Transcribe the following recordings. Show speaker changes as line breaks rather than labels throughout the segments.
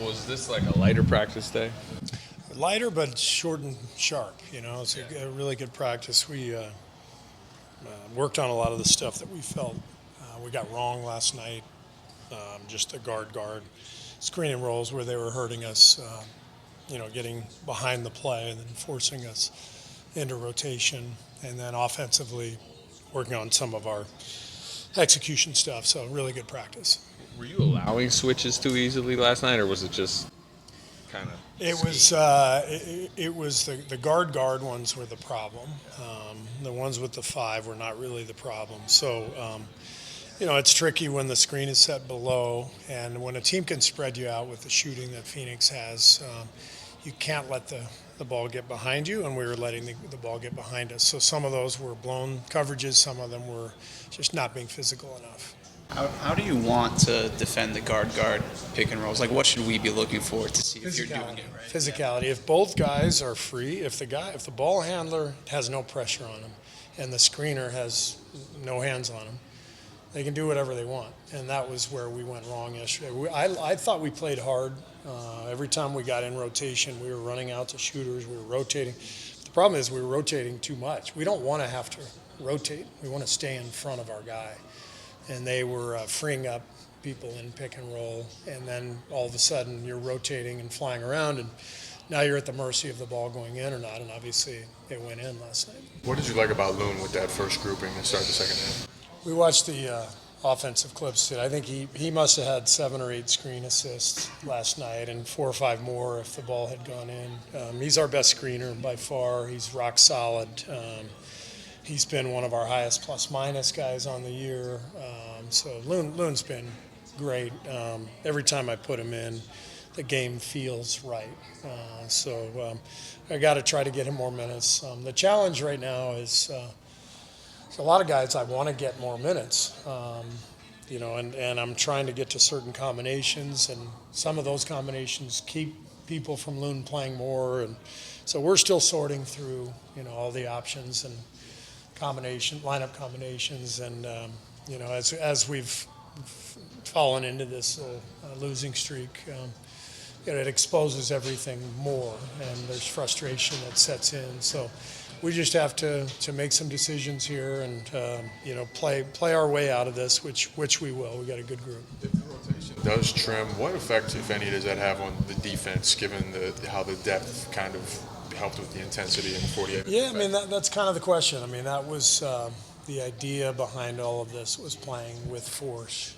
Was this like a lighter practice day?
Lighter, but short and sharp. You know, it's a really good practice. We worked on a lot of the stuff that we felt we got wrong last night. Just the guard screen and rolls where they were hurting us. Getting behind the play and then forcing us into rotation, and then offensively working on some of our execution stuff. So really good practice.
Were you allowing switches too easily last night, or was it just kind of?
It was the guard ones were the problem. The ones with the 5 were not really the problem. So, it's tricky when the screen is set below, and when a team can spread you out with the shooting that Phoenix has, you can't let the ball get behind you, and we were letting the ball get behind us. So some of those were blown coverages, some of them were just not being physical enough.
How do you want to defend the guard pick and rolls? Like, what should we be looking for to see if you're doing it right?
Physicality. If both guys are free, if the ball handler has no pressure on him and the screener has no hands on him, they can do whatever they want. And that was where we went wrong yesterday. I thought we played hard. Every time we got in rotation, we were running out to shooters. We were rotating. The problem is we were rotating too much. We don't want to have to rotate. We want to stay in front of our guy. And they were freeing up people in pick and roll, and then all of a sudden you're rotating and flying around, and now you're at the mercy of the ball going in or not, and obviously it went in last night.
What did you like about Loon with that first grouping to start the second half?
We watched the offensive clips today. I think he must have had 7 or 8 screen assists last night, and 4 or 5 more if the ball had gone in. He's our best screener by far. He's rock solid. He's been one of our highest plus-minus guys on the year. So Loon's been great. Every time I put him in, the game feels right. So I got to try to get him more minutes. The challenge right now is a lot of guys I want to get more minutes. And I'm trying to get to certain combinations, and some of those combinations keep people from Loon playing more. And so we're still sorting through, all the options and lineup combinations, and as we've fallen into this losing streak, it exposes everything more, and there's frustration that sets in. So we just have to make some decisions here and play our way out of this, which we will. We got a good group.
If the rotation does trim, what effect, if any, does that have on the defense, given how the depth kind of helped with the intensity in 48 minutes?
Yeah, that's kind of the question. That was the idea behind all of this, was playing with force.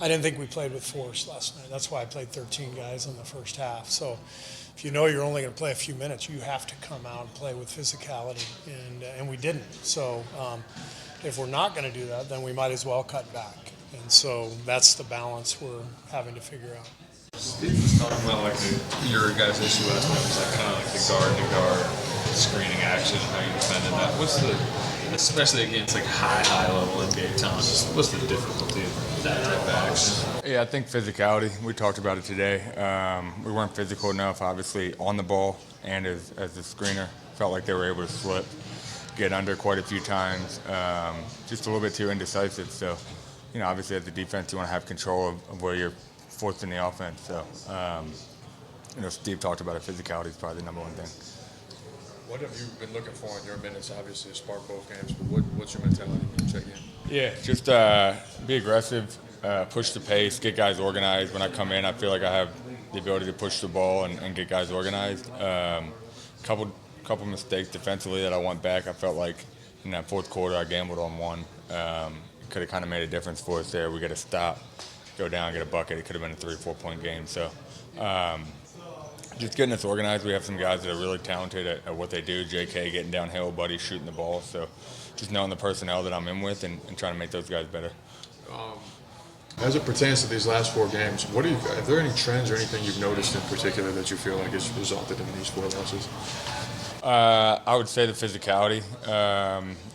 I didn't think we played with force last night. That's why I played 13 guys in the first half. So if you're only going to play a few minutes, you have to come out and play with physicality, and we didn't. So if we're not going to do that, then we might as well cut back. And so that's the balance we're having to figure out.
Steve was talking about your guys' issue last night was kind of the guard-to-guard screening action, how you defended that. What's especially against high level NBA talent, what's the difficulty of that type of action?
Yeah, I think physicality. We talked about it today. We weren't physical enough, obviously, on the ball and as the screener. Felt like they were able to slip, get under quite a few times, just a little bit too indecisive. So, obviously as a defense, you want to have control of where you're forcing the offense. So, Steve talked about it. Physicality is probably the number one thing.
What have you been looking for in your minutes? Obviously, spark both games, but what's your mentality when you check in?
Yeah, just be aggressive, push the pace, get guys organized. When I come in, I feel like I have the ability to push the ball and get guys organized. Couple mistakes defensively that I want back. I felt like in that fourth quarter I gambled on one. Could have kind of made a difference for us there. We got to stop, go down, get a bucket. It could have been a 3 or 4 point game. So just getting us organized. We have some guys that are really talented at what they do. JK getting downhill, Buddy shooting the ball. So just knowing the personnel that I'm in with and trying to make those guys better.
As it pertains to these last 4 games, are there any trends or anything you've noticed in particular that you feel like has resulted in these 4 losses?
I would say the physicality.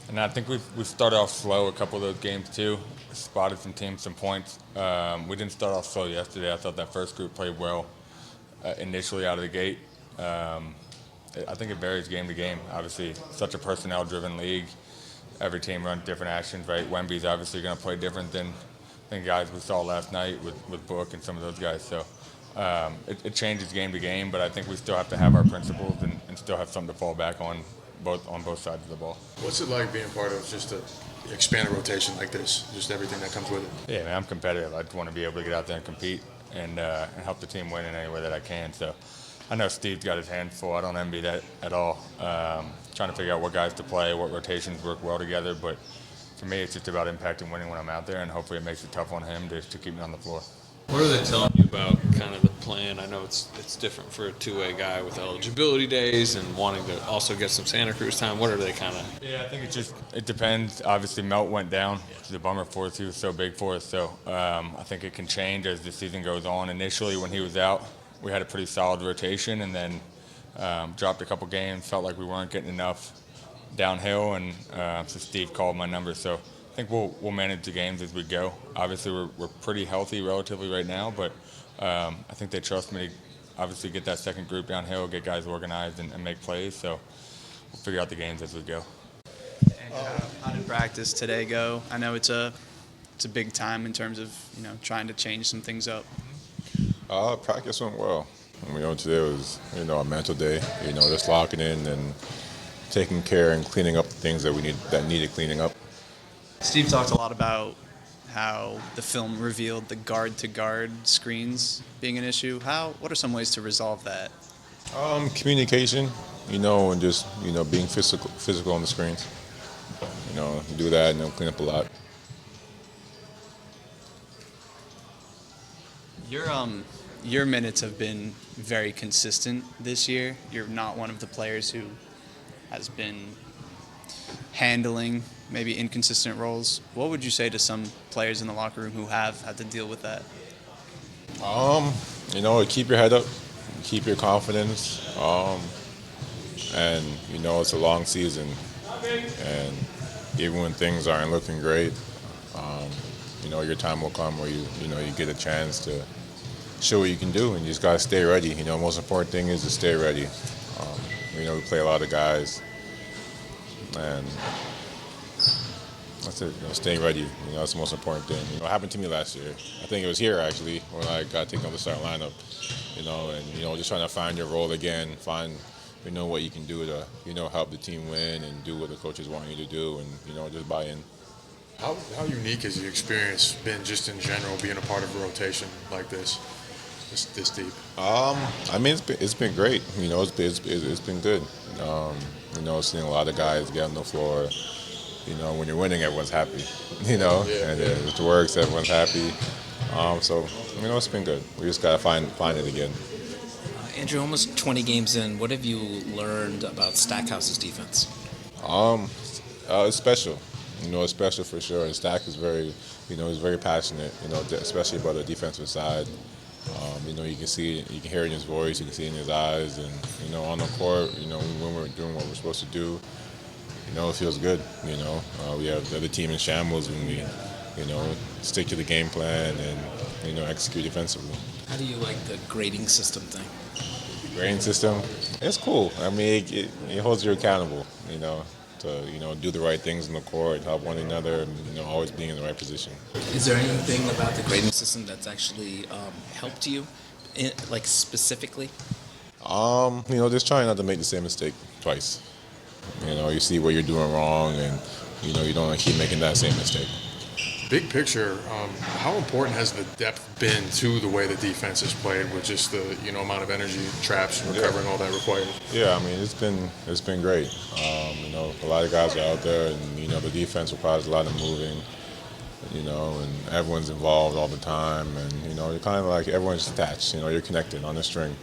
And I think we started off slow a couple of those games too. Spotted some teams, some points. We didn't start off slow yesterday. I thought that first group played well initially out of the gate. I think it varies game to game. Obviously, such a personnel-driven league. Every team runs different actions, right? Wemby's obviously going to play different than guys we saw last night with Book and some of those guys. So it changes game to game, but I think we still have to have our principles and still have something to fall back on both sides of the ball.
What's it like being part of just a expanded rotation like this? Just everything that comes with it.
Yeah, man, I'm competitive. I just want to be able to get out there and compete and help the team win in any way that I can. So I know Steve's got his hands full. I don't envy that at all. Trying to figure out what guys to play, what rotations work well together. But for me, it's just about impacting winning when I'm out there, and hopefully it makes it tough on him to keep me on the floor.
What are they telling you about kind of the plan? I know it's different for a two-way guy with eligibility days and wanting to also get some Santa Cruz time. What are they kind of?
Yeah, I think it depends. Obviously, Melt went down, which is a bummer for us. He was so big for us. So I think it can change as the season goes on. Initially, when he was out, we had a pretty solid rotation, and then dropped a couple games. Felt like we weren't getting enough downhill, and so Steve called my number. So I think we'll manage the games as we go. Obviously, we're pretty healthy relatively right now, but I think they trust me to obviously get that second group downhill, get guys organized, and make plays. So we'll figure out the games as we go.
And how did practice today go? I know it's a big time in terms of trying to change some things up.
Practice went well. Today was a mental day. Just locking in and taking care and cleaning up the things that needed cleaning up.
Steve talked a lot about how the film revealed the guard-to-guard screens being an issue. What are some ways to resolve that?
Communication, and just being physical on the screens. Do that and clean up a lot.
Your minutes have been very consistent this year. You're not one of the players who has been handling maybe inconsistent roles. What would you say to some players in the locker room who have had to deal with that?
Keep your head up, keep your confidence, and it's a long season, and even when things aren't looking great, your time will come where you get a chance to show what you can do, and you just gotta stay ready. Most important thing is to stay ready. We play a lot of guys, and that's it. Staying ready. That's the most important thing. It happened to me last year. I think it was here actually when I got taken off the starting lineup. And just trying to find your role again, find what you can do to help the team win and do what the coaches want you to do, and just buy in.
How unique has the experience been just in general being a part of a rotation like this deep?
It's been great. It's been good. Seeing a lot of guys get on the floor. When you're winning, everyone's happy. And if it works, everyone's happy. So it's been good. We just gotta find it again.
Andrew, almost 20 games in, what have you learned about Stackhouse's defense?
It's special. It's special for sure. And Stack is very, he's very passionate. Especially about the defensive side. You can see it, you can hear it in his voice, you can see it in his eyes, and on the court, when we're doing what we're supposed to do, it feels good. We have the other team in shambles, and we, stick to the game plan and execute defensively.
How do you like the grading system thing?
Grading system, it's cool. It holds you accountable. To do the right things in the court, help one another, and always being in the right position.
Is there anything about the grading system that's actually helped you, specifically?
Just trying not to make the same mistake twice. You see what you're doing wrong, and you don't want to keep making that same mistake.
Big picture, how important has the depth been to the way the defense is played with just the amount of energy, traps, recovering, all that required?
Yeah, it's been great. A lot of guys are out there, and the defense requires a lot of moving. And everyone's involved all the time, and you're kind of like everyone's attached. You're connected on a string.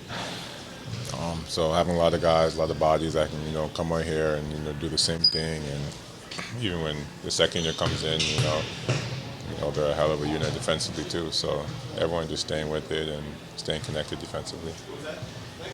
So having a lot of guys, a lot of bodies that can come out here and do the same thing, and even when the second year comes in, they're a hell of a unit defensively too. So everyone just staying with it and staying connected defensively.